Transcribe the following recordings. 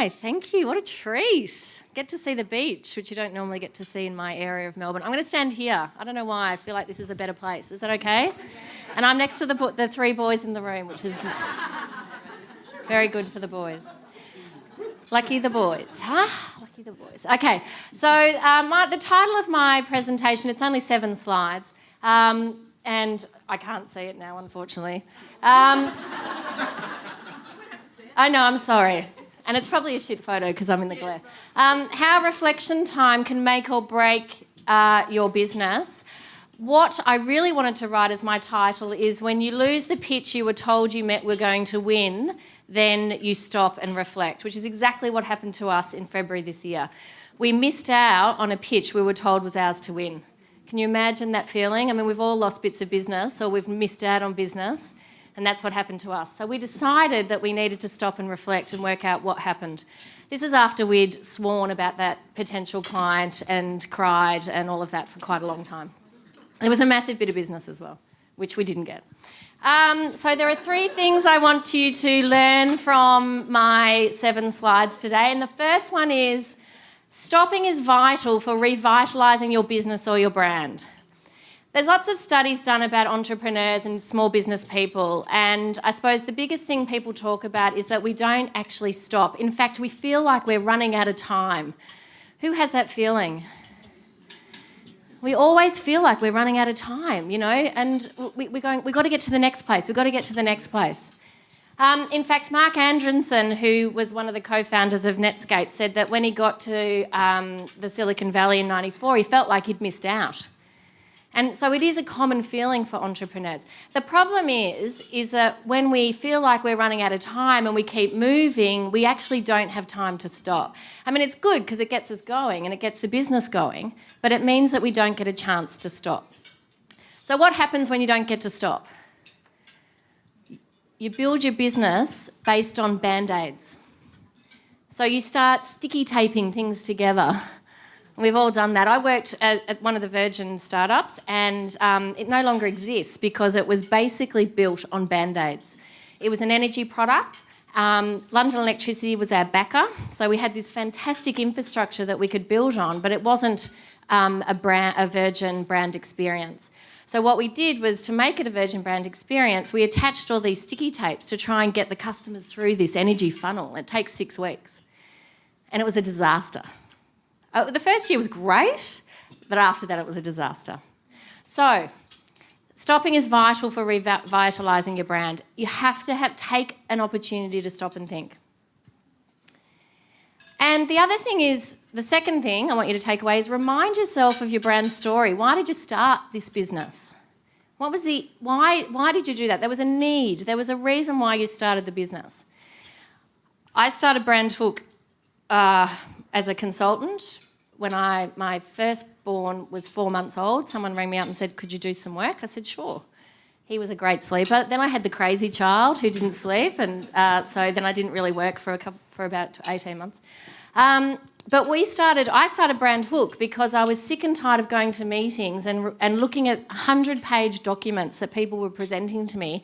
Hi, thank you. What a treat. Get to see the beach, which you don't normally get to see in my area of Melbourne. I'm going to stand here. I don't know why. I feel like this is a better place. Is that okay? And I'm next to the three boys in the room, which is very good for the boys. Lucky the boys, huh? Lucky the boys. Okay, so the title of my presentation, it's only 7 slides, and I can't see it now, unfortunately. I know, I'm sorry. And it's probably a shit photo because I'm in the glare. How reflection time can make or break your business. What I really wanted to write as my title is when you lose the pitch you were told you were going to win, then you stop and reflect, which is exactly what happened to us in February this year. We missed out on a pitch we were told was ours to win. Can you imagine that feeling? I mean, we've all lost bits of business or we've missed out on business. And that's what happened to us. So we decided that we needed to stop and reflect and work out what happened. This was after we'd sworn about that potential client and cried and all of that for quite a long time. It was a massive bit of business as well, which we didn't get. So there are 3 things I want you to learn from my 7 slides today. And the first one is stopping is vital for revitalising your business or your brand. There's lots of studies done about entrepreneurs and small business people, and I suppose the biggest thing people talk about is that we don't actually stop. In fact, we feel like we're running out of time. Who has that feeling? We always feel like we're running out of time, you know, and we've got to get to the next place. We've got to get to the next place. In fact, Mark Andreessen, who was one of the co-founders of Netscape, said that when he got to the Silicon Valley in '94, he felt like he'd missed out. And so it is a common feeling for entrepreneurs. The problem is that when we feel like we're running out of time and we keep moving, we actually don't have time to stop. I mean, it's good because it gets us going and it gets the business going, but it means that we don't get a chance to stop. So what happens when you don't get to stop? You build your business based on Band-Aids. So you start sticky taping things together. We've all done that. I worked at one of the Virgin startups and it no longer exists because it was basically built on Band-Aids. It was an energy product. London Electricity was our backer. So we had this fantastic infrastructure that we could build on, but it wasn't a Virgin brand experience. So what we did was to make it a Virgin brand experience, we attached all these sticky tapes to try and get the customers through this energy funnel. It takes 6 weeks. And it was a disaster. The first year was great, but after that it was a disaster. So, stopping is vital for revitalising your brand. You have to take an opportunity to stop and think. And the other thing is, the second thing I want you to take away is remind yourself of your brand story. Why did you start this business? What was why did you do that? There was a need. There was a reason why you started the business. I started BrandHook as a consultant. When my firstborn was 4 months old, someone rang me up and said, could you do some work? I said, sure. He was a great sleeper. Then I had the crazy child who didn't sleep, and so then I didn't really work for about 18 months. But I started BrandHook because I was sick and tired of going to meetings and looking at 100-page documents that people were presenting to me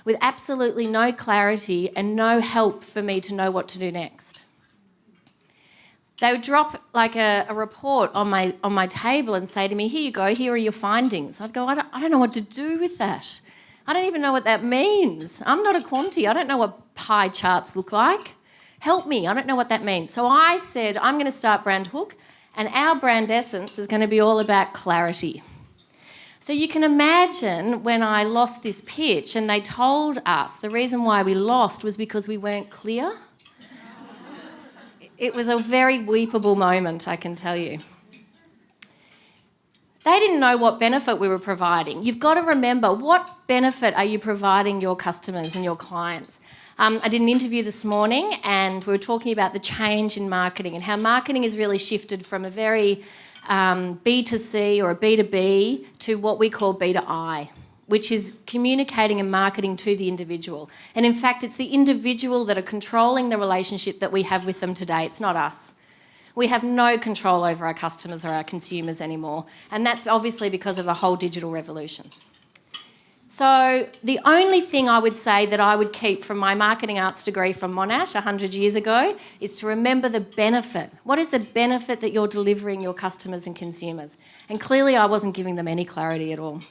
with absolutely no clarity and no help for me to know what to do next. They would drop like a report on my table and say to me, here you go, here are your findings. I'd go, I don't know what to do with that. I don't even know what that means. I'm not a quanti. I don't know what pie charts look like. Help me. I don't know what that means. So I said, I'm going to start BrandHook, and our brand essence is going to be all about clarity. So you can imagine when I lost this pitch and they told us the reason why we lost was because we weren't clear. It was a very weepable moment, I can tell you. They didn't know what benefit we were providing. You've got to remember, what benefit are you providing your customers and your clients? I did an interview this morning and we were talking about the change in marketing and how marketing has really shifted from a very B2C or a B2B to what we call B2I, which is communicating and marketing to the individual. And in fact, it's the individual that are controlling the relationship that we have with them today. It's not us. We have no control over our customers or our consumers anymore. And that's obviously because of the whole digital revolution. So the only thing I would say that I would keep from my marketing arts degree from Monash 100 years ago is to remember the benefit. What is the benefit that you're delivering your customers and consumers? And clearly I wasn't giving them any clarity at all.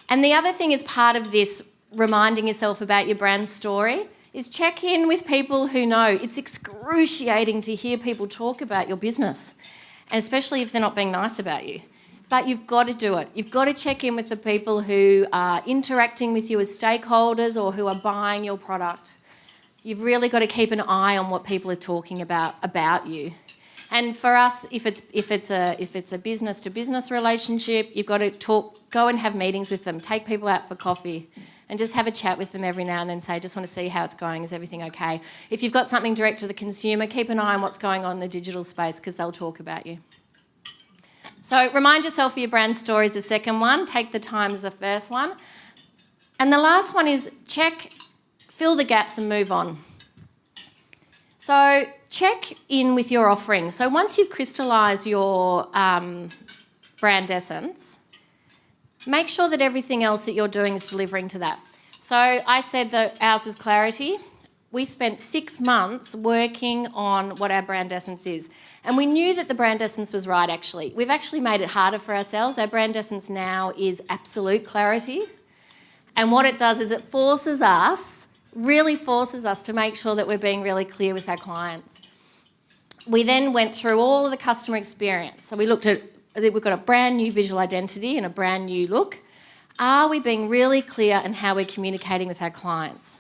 And the other thing is part of this reminding yourself about your brand story is check in with people who know. It's excruciating to hear people talk about your business, and especially if they're not being nice about you. But you've got to do it. You've got to check in with the people who are interacting with you as stakeholders or who are buying your product. You've really got to keep an eye on what people are talking about you. And for us, if it's a business to business relationship, you've got to go and have meetings with them, take people out for coffee, and just have a chat with them every now and then. Say, just want to see how it's going. Is everything okay? If you've got something direct to the consumer, keep an eye on what's going on in the digital space because they'll talk about you. So remind yourself of your brand story is the second one. Take the time as the first one. And the last one is fill the gaps and move on. So check in with your offering. So once you've crystallised your brand essence, make sure that everything else that you're doing is delivering to that. So I said that ours was clarity. We spent 6 months working on what our brand essence is. And we knew that the brand essence was right, actually. We've actually made it harder for ourselves. Our brand essence now is absolute clarity. And what it does is it really forces us to make sure that we're being really clear with our clients. We then went through all of the customer experience. So we looked at, we've got a brand new visual identity and a brand new look. Are we being really clear in how we're communicating with our clients?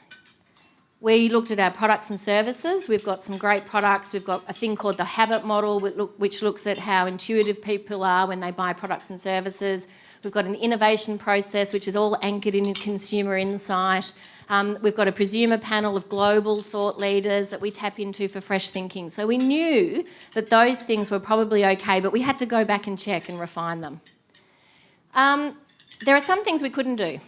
We looked at our products and services. We've got some great products. We've got a thing called the habit model, which looks at how intuitive people are when they buy products and services. We've got an innovation process, which is all anchored in consumer insight. We've got a presumer panel of global thought leaders that we tap into for fresh thinking. So we knew that those things were probably okay, but we had to go back and check and refine them. There are some things we couldn't do.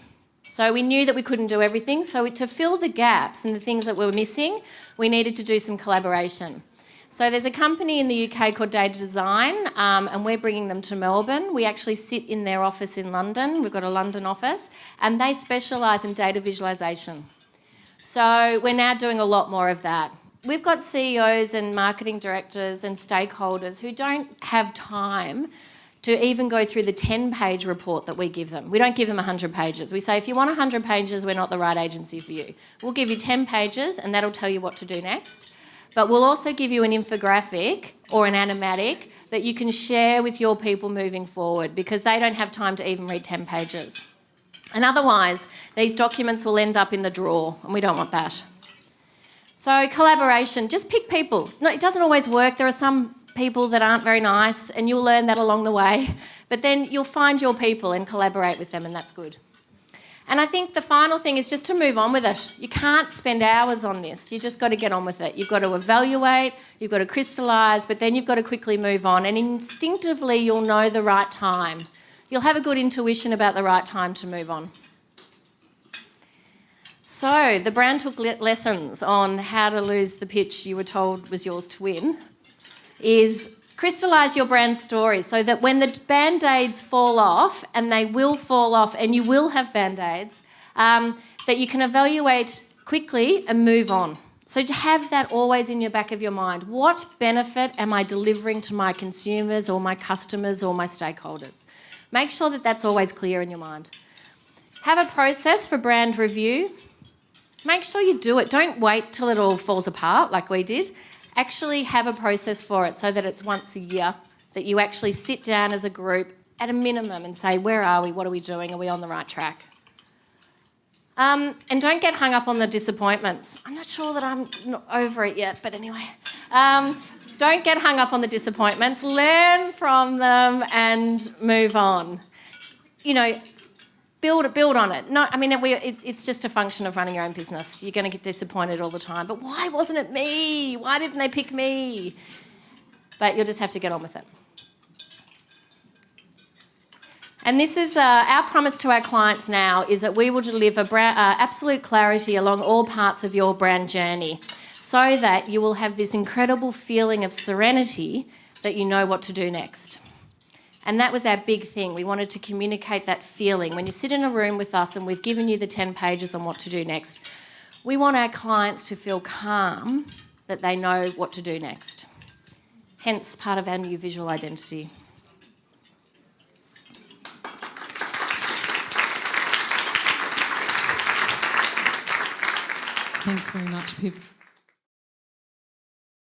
So we knew that we couldn't do everything. So to fill the gaps and the things that were missing, we needed to do some collaboration. So there's a company in the UK called Data Design, and we're bringing them to Melbourne. We actually sit in their office in London. We've got a London office, and they specialise in data visualisation. So we're now doing a lot more of that. We've got CEOs and marketing directors and stakeholders who don't have time to even go through the 10-page report that we give them. We don't give them 100 pages. We say, if you want 100 pages, we're not the right agency for you. We'll give you 10 pages, and that'll tell you what to do next. But we'll also give you an infographic or an animatic that you can share with your people moving forward because they don't have time to even read 10 pages. And otherwise, these documents will end up in the drawer, and we don't want that. So collaboration, just pick people. No, it doesn't always work. There are some people that aren't very nice, and you'll learn that along the way. But then you'll find your people and collaborate with them, and that's good. And I think the final thing is just to move on with it. You can't spend hours on this. You just got to get on with it. You've got to evaluate, you've got to crystallise, but then you've got to quickly move on. And instinctively, you'll know the right time. You'll have a good intuition about the right time to move on. So the BrandHook lessons on how to lose the pitch you were told was yours to win is crystallise your brand story so that when the band-aids fall off, and they will fall off, and you will have band-aids, that you can evaluate quickly and move on. So to have that always in your back of your mind. What benefit am I delivering to my consumers or my customers or my stakeholders? Make sure that that's always clear in your mind. Have a process for brand review. Make sure you do it. Don't wait till it all falls apart like we did. Actually have a process for it so that it's once a year that you actually sit down as a group at a minimum and say, where are we? What are we doing? Are we on the right track? And don't get hung up on the disappointments. I'm not sure that I'm not over it yet, but anyway. Don't get hung up on the disappointments. Learn from them and move on. You know, build on it. No, I mean, it's just a function of running your own business. You're going to get disappointed all the time. But why wasn't it me? Why didn't they pick me? But you'll just have to get on with it. And this is our promise to our clients now is that we will deliver absolute clarity along all parts of your brand journey so that you will have this incredible feeling of serenity that you know what to do next. And that was our big thing. We wanted to communicate that feeling. When you sit in a room with us and we've given you the 10 pages on what to do next, we want our clients to feel calm that they know what to do next. Hence, part of our new visual identity. Thanks very much, Pip.